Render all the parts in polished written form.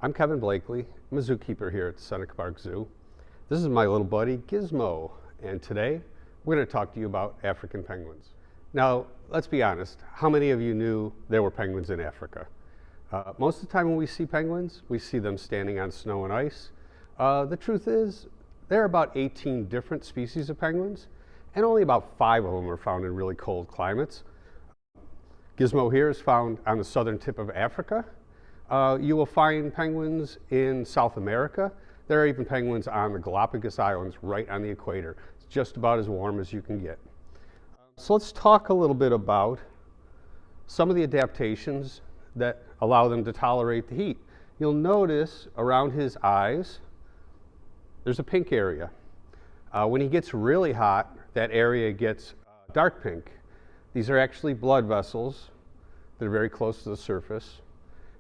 I'm Kevin Blakely. I'm a zookeeper here at the Seneca Park Zoo. This is my little buddy Gizmo, and today we're going to talk to you about African penguins. Now, let's be honest, how many of you knew there were penguins in Africa? Most of the time when we see penguins, we see them standing on snow and ice. The truth is, there are about 18 different species of penguins, and only about 5 of them are found in really cold climates. Gizmo here is found on the southern tip of Africa. You will find penguins in South America. There are even penguins on the Galapagos Islands right on the equator. It's just about as warm as you can get. So let's talk a little bit about some of the adaptations that allow them to tolerate the heat. You'll notice around his eyes, there's a pink area. When he gets really hot, that area gets dark pink. These are actually blood vessels that are very close to the surface,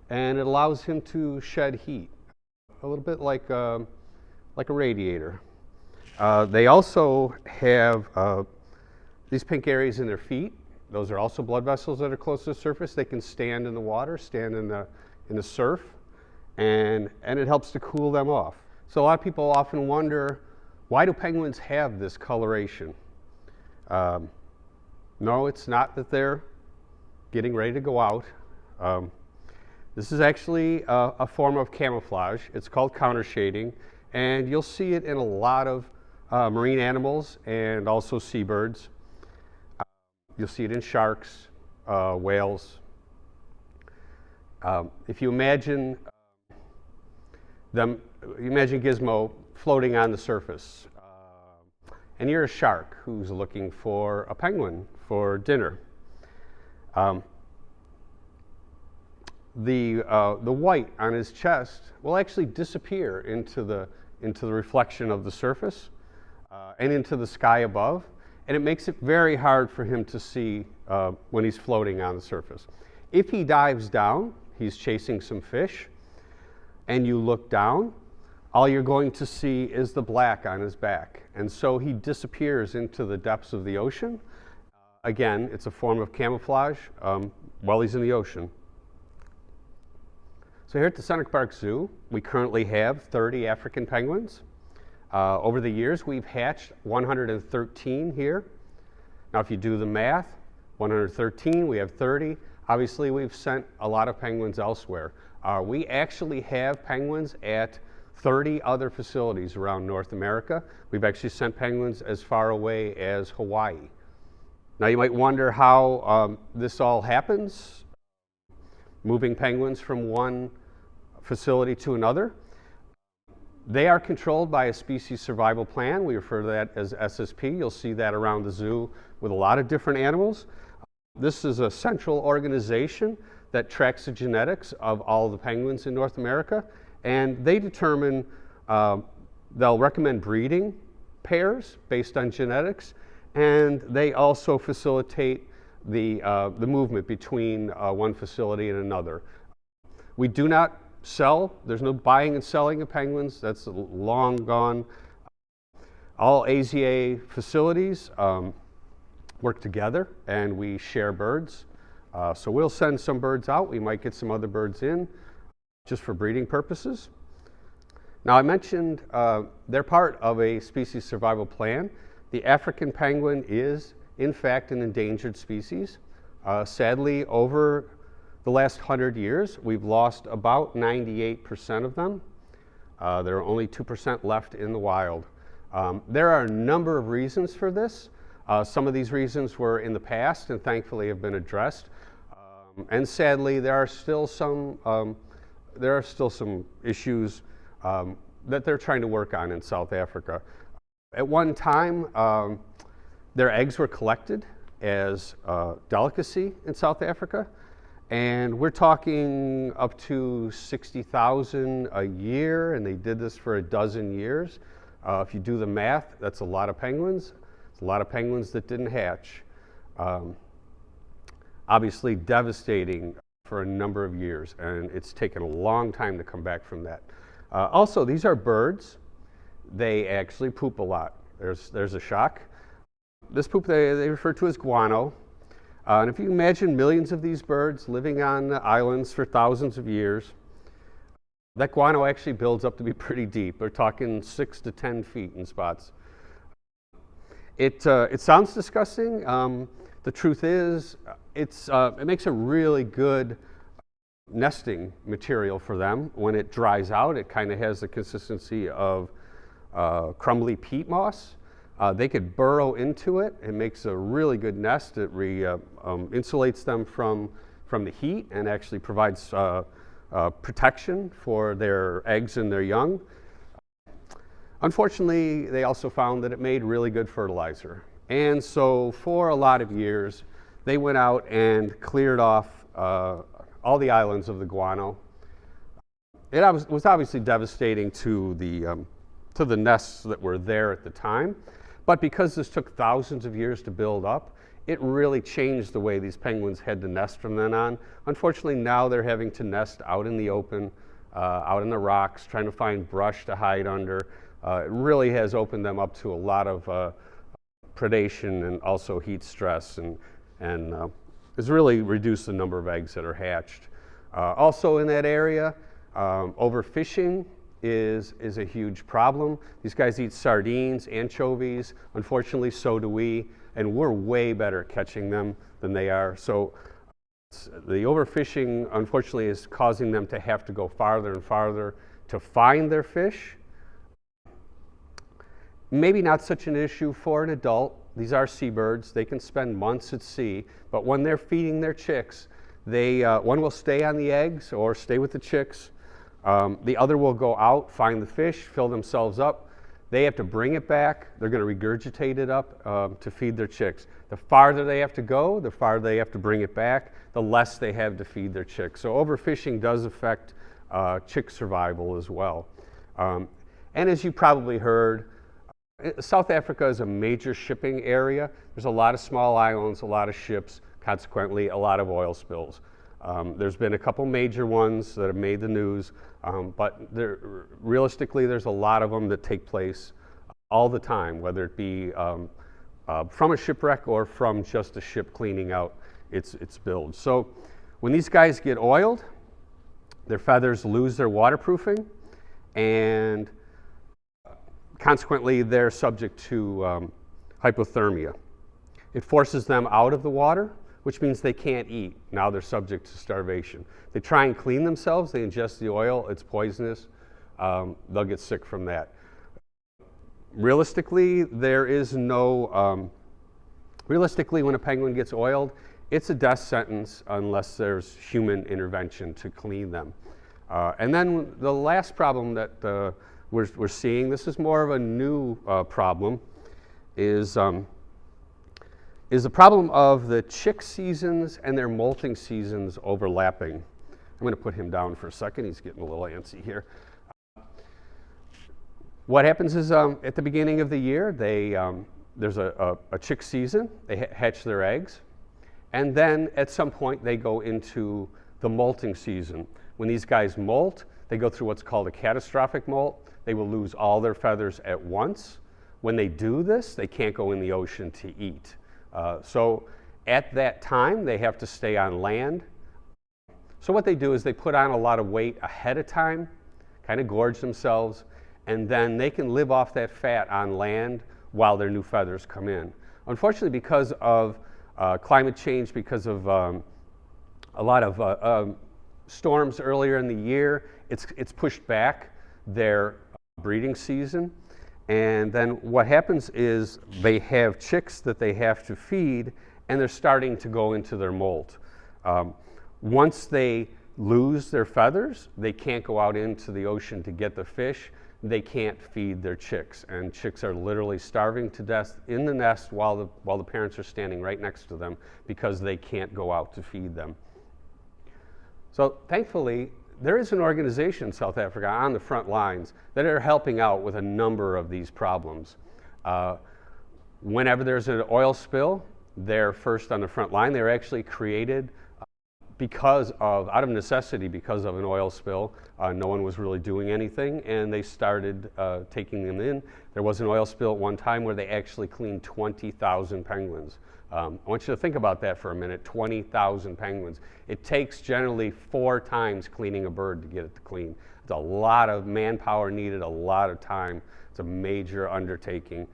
and it allows him to shed heat, a little bit like a radiator. They also have these pink areas in their feet. Those are also blood vessels that are close to the surface. They can stand in the water, stand in the surf, and it helps to cool them off. So a lot of people often wonder, why do penguins have this coloration? No, it's not that they're getting ready to go out. This is actually a form of camouflage. It's called countershading, and you'll see it in a lot of marine animals and also seabirds. You'll see it in sharks, whales. If you imagine imagine Gizmo floating on the surface, and you're a shark who's looking for a penguin for dinner. The white on his chest will actually disappear into the reflection of the surface and into the sky above, and it makes it very hard for him to see when he's floating on the surface. If he dives down, he's chasing some fish, and you look down, all you're going to see is the black on his back, and so he disappears into the depths of the ocean. Again, it's a form of camouflage while he's in the ocean. So here at the Seneca Park Zoo, we currently have 30 African penguins. Over the years, we've hatched 113 here. Now, if you do the math, 113, we have 30. Obviously, we've sent a lot of penguins elsewhere. We actually have penguins at 30 other facilities around North America. We've actually sent penguins as far away as Hawaii. Now, you might wonder how this all happens, moving penguins from one facility to another. They are controlled by a species survival plan. We refer to that as SSP. You'll see that around the zoo with a lot of different animals. This is a central organization that tracks the genetics of all the penguins in North America, and they determine, they'll recommend breeding pairs based on genetics, and they also facilitate the movement between one facility and another. We do not sell. There's no buying and selling of penguins. That's long gone. All AZA facilities work together, and we share birds. So we'll send some birds out. We might get some other birds in just for breeding purposes. Now, I mentioned they're part of a species survival plan. The African penguin is, in fact, an endangered species. Sadly, over the last 100 years, we've lost about 98% of them. There are only 2% left in the wild. There are a number of reasons for this. Some of these reasons were in the past and thankfully have been addressed. And sadly, there are still some issues that they're trying to work on in South Africa. At one time, their eggs were collected as a delicacy in South Africa. And we're talking up to 60,000 a year, and they did this for a dozen years. If you do the math, that's a lot of penguins. It's a lot of penguins that didn't hatch. Obviously devastating for a number of years, and it's taken a long time to come back from that. Also, these are birds. They actually poop a lot. There's a shock. This poop they refer to as guano. And if you imagine millions of these birds living on the islands for thousands of years, That guano actually builds up to be pretty deep. They're talking 6 to 10 feet in spots. It sounds disgusting. The truth is, it makes a really good nesting material for them. When it dries out, it kind of has the consistency of crumbly peat moss. They could burrow into it. It makes a really good nest. It insulates them from the heat and actually provides protection for their eggs and their young. Unfortunately, they also found that it made really good fertilizer. And so for a lot of years, they went out and cleared off all the islands of the guano. It was obviously devastating to the nests that were there at the time. But because this took thousands of years to build up, it really changed the way these penguins had to nest from then on. Unfortunately, now they're having to nest out in the open, out in the rocks, trying to find brush to hide under. It really has opened them up to a lot of predation and also heat stress, and has really reduced the number of eggs that are hatched. Also in that area, overfishing is a huge problem. These guys eat sardines, anchovies. Unfortunately, so do we, and we're way better at catching them than they are. So the overfishing, unfortunately, is causing them to have to go farther and farther to find their fish. Maybe not such an issue for an adult. These are seabirds. They can spend months at sea, but when they're feeding their chicks, one will stay on the eggs or stay with the chicks. The other will go out, find the fish, fill themselves up. They have to bring it back. They're going to regurgitate it up to feed their chicks. The farther they have to go, the farther they have to bring it back, the less they have to feed their chicks. So overfishing does affect chick survival as well. And as you probably heard, South Africa is a major shipping area. There's a lot of small islands, a lot of ships, consequently a lot of oil spills. There's been a couple major ones that have made the news, but realistically there's a lot of them that take place all the time, whether it be from a shipwreck or from just a ship cleaning out its build. So when these guys get oiled, their feathers lose their waterproofing, and consequently they're subject to hypothermia. It forces them out of the water, which means they can't eat. Now they're subject to starvation. They try and clean themselves, they ingest the oil, it's poisonous, they'll get sick from that. Realistically, there is no, realistically when a penguin gets oiled, it's a death sentence unless there's human intervention to clean them. And then the last problem that we're seeing, this is more of a new problem, is the problem of the chick seasons and their molting seasons overlapping. I'm going to put him down for a second. He's getting a little antsy here. What happens is at the beginning of the year, there's a chick season. They hatch their eggs. And then at some point, they go into the molting season. When these guys molt, they go through what's called a catastrophic molt. They will lose all their feathers at once. When they do this, they can't go in the ocean to eat. So at that time, they have to stay on land. So what they do is they put on a lot of weight ahead of time, kind of gorge themselves, and then they can live off that fat on land while their new feathers come in. Unfortunately, because of climate change, because of a lot of storms earlier in the year, it's pushed back their breeding season. And then what happens is they have chicks that they have to feed, and they're starting to go into their molt. Once they lose their feathers, they can't go out into the ocean to get the fish. They can't feed their chicks, and chicks are literally starving to death in the nest while the parents are standing right next to them because they can't go out to feed them. So thankfully, there is an organization in South Africa on the front lines that are helping out with a number of these problems. Whenever there's an oil spill, they're first on the front line. They're actually created out of necessity, because of an oil spill, no one was really doing anything, and they started taking them in. There was an oil spill at one time where they actually cleaned 20,000 penguins. I want you to think about that for a minute, 20,000 penguins. It takes generally 4 times cleaning a bird to get it to clean. It's a lot of manpower needed, a lot of time. It's a major undertaking.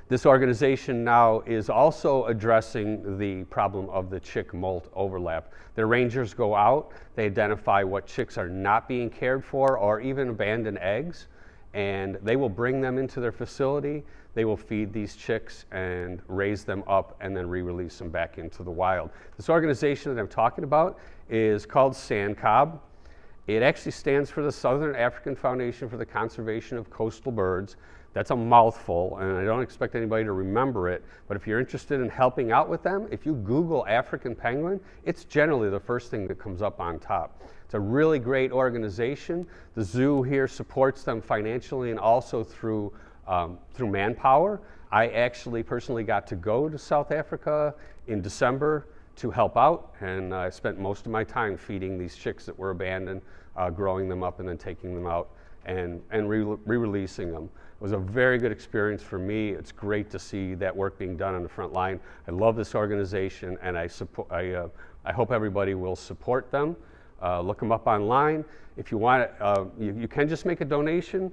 This organization now is also addressing the problem of the chick-molt overlap. Their rangers go out, they identify what chicks are not being cared for or even abandoned eggs, and they will bring them into their facility. They will feed these chicks and raise them up and then re-release them back into the wild. This organization that I'm talking about is called SANCCOB. It actually stands for the Southern African Foundation for the Conservation of Coastal Birds. That's a mouthful, and I don't expect anybody to remember it, but if you're interested in helping out with them, if you Google African penguin, it's generally the first thing that comes up on top. It's a really great organization. The zoo here supports them financially and also through manpower. I actually personally got to go to South Africa in December to help out, and I spent most of my time feeding these chicks that were abandoned, growing them up and then taking them out and re-releasing them. It was a very good experience for me. It's great to see that work being done on the front line. I love this organization, and I hope everybody will support them. Look them up online. If you want, you can just make a donation.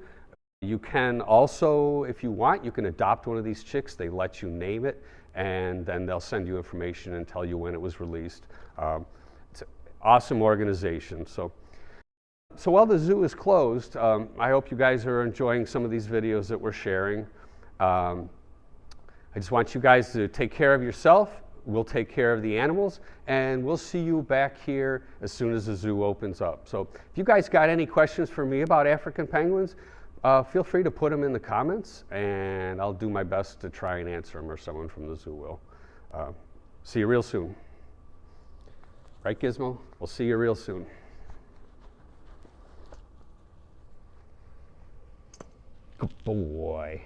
You can also, if you want, you can adopt one of these chicks. They let you name it, and then they'll send you information and tell you when it was released. It's an awesome organization. So while the zoo is closed, I hope you guys are enjoying some of these videos that we're sharing. I just want you guys to take care of yourself. We'll take care of the animals, and we'll see you back here as soon as the zoo opens up. So if you guys got any questions for me about African penguins, feel free to put them in the comments, and I'll do my best to try and answer them, or someone from the zoo will. See you real soon. Right, Gizmo? We'll see you real soon. Good boy.